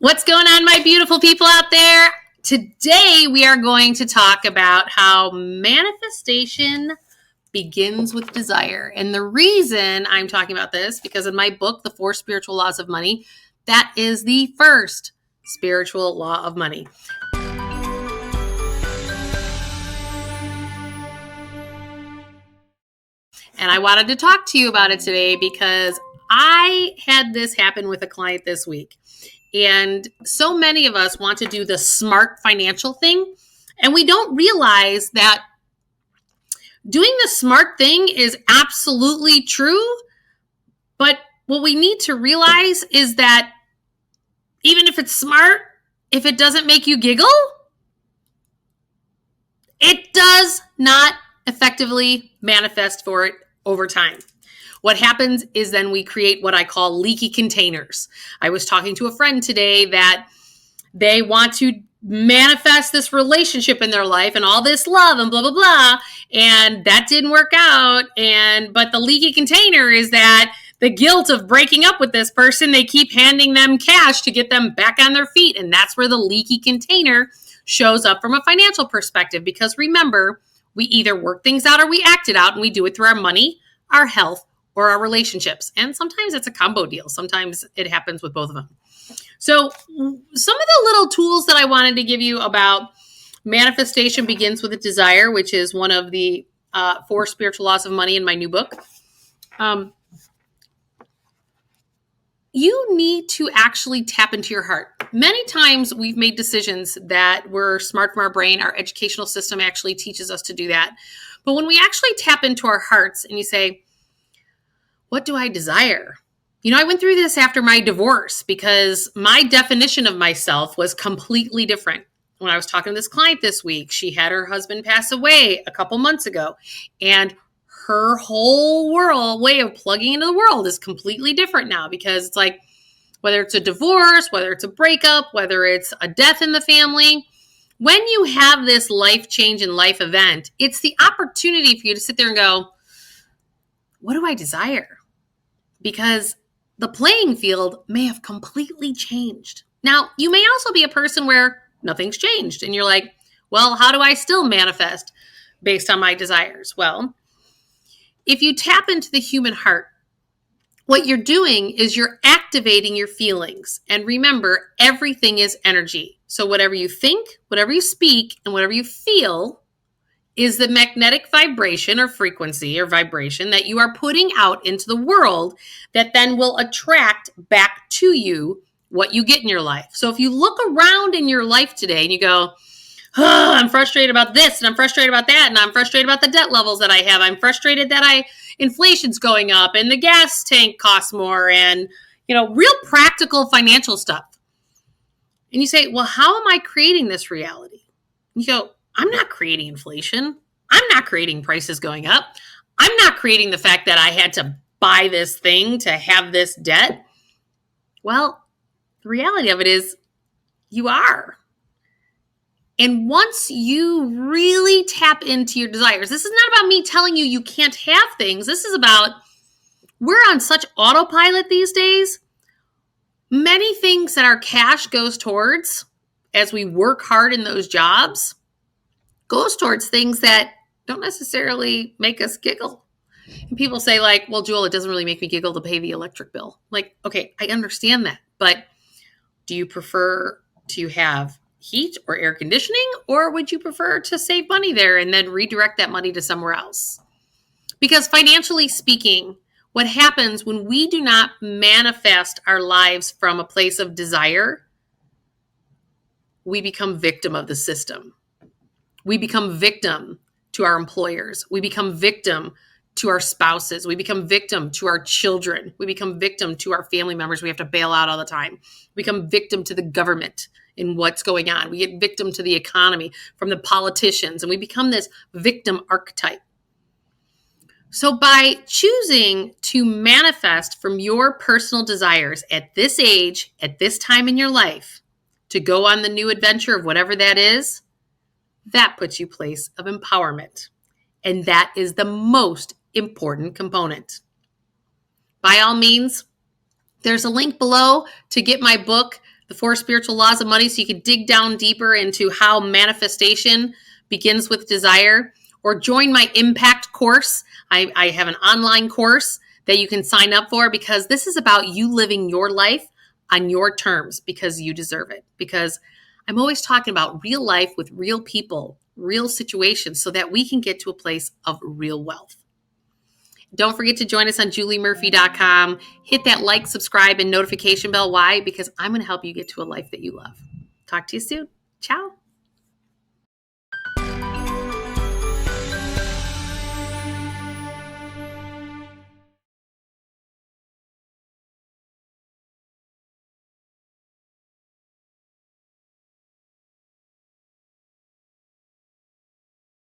What's going on, my beautiful people out there? Today, we are going to talk about how manifestation begins with desire. And the reason I'm talking about this, because in my book, The 4 Spiritual Laws of Money, that is the first spiritual law of money. And I wanted to talk to you about it today because I had this happen with a client this week. And so many of us want to do the smart financial thing. And we don't realize that doing the smart thing is absolutely true. But what we need to realize is that even if it's smart, if it doesn't make you giggle, it does not effectively manifest for it over time. What happens is then we create what I call leaky containers. I was talking to a friend today that they want to manifest this relationship in their life and all this love and blah, blah, blah. And that didn't work out. But the leaky container is that the guilt of breaking up with this person, they keep handing them cash to get them back on their feet. And that's where the leaky container shows up from a financial perspective. Because remember, we either work things out or we act it out, and we do it through our money, our health, or our relationships. And sometimes it's a combo deal. Sometimes it happens with both of them. So some of the little tools that I wanted to give you about manifestation begins with a desire, which is one of the 4 spiritual laws of money in my new book. You need to actually tap into your heart. Many times we've made decisions that were smart from our brain. Our educational system actually teaches us to do that. But when we actually tap into our hearts and you say, what do I desire? You know, I went through this after my divorce because my definition of myself was completely different. When I was talking to this client this week, she had her husband pass away a couple months ago, and her whole way of plugging into the world is completely different now, because it's like, whether it's a divorce, whether it's a breakup, whether it's a death in the family, when you have this life change and life event, it's the opportunity for you to sit there and go, what do I desire? Because the playing field may have completely changed. Now, you may also be a person where nothing's changed and you're like, well, how do I still manifest based on my desires? Well, if you tap into the human heart, what you're doing is you're activating your feelings. And remember, everything is energy. So whatever you think, whatever you speak, and whatever you feel is the magnetic vibration or frequency or vibration that you are putting out into the world that then will attract back to you what you get in your life. So if you look around in your life today and you go, oh, I'm frustrated about this and I'm frustrated about that and I'm frustrated about the debt levels that I have. I'm frustrated that inflation's going up and the gas tank costs more and, real practical financial stuff. And you say, well, how am I creating this reality? And you go, I'm not creating inflation. I'm not creating prices going up. I'm not creating the fact that I had to buy this thing to have this debt. Well, the reality of it is you are. And once you really tap into your desires, this is not about me telling you you can't have things. This is about, we're on such autopilot these days. Many things that our cash goes towards as we work hard in those jobs goes towards things that don't necessarily make us giggle. And people say like, well, Jewel, it doesn't really make me giggle to pay the electric bill. Like, okay, I understand that. But do you prefer to have heat or air conditioning, or would you prefer to save money there and then redirect that money to somewhere else? Because financially speaking, what happens when we do not manifest our lives from a place of desire, we become victim of the system. We become victim to our employers. We become victim to our spouses. We become victim to our children. We become victim to our family members we have to bail out all the time. We become victim to the government in what's going on. We get victim to the economy from the politicians, and we become this victim archetype. So by choosing to manifest from your personal desires at this age, at this time in your life, to go on the new adventure of whatever that is, that puts you in a place of empowerment. And that is the most important component. By all means, there's a link below to get my book, the 4 spiritual laws of money so you can dig down deeper into how manifestation begins with desire, or join my impact course. I have an online course that you can sign up for, because this is about you living your life on your terms, because you deserve it. Because I'm always talking about real life with real people, real situations, so that we can get to a place of real wealth. Don't forget to join us on juliemurphy.com. Hit that like, subscribe, and notification bell. Why? Because I'm going to help you get to a life that you love. Talk to you soon. Ciao.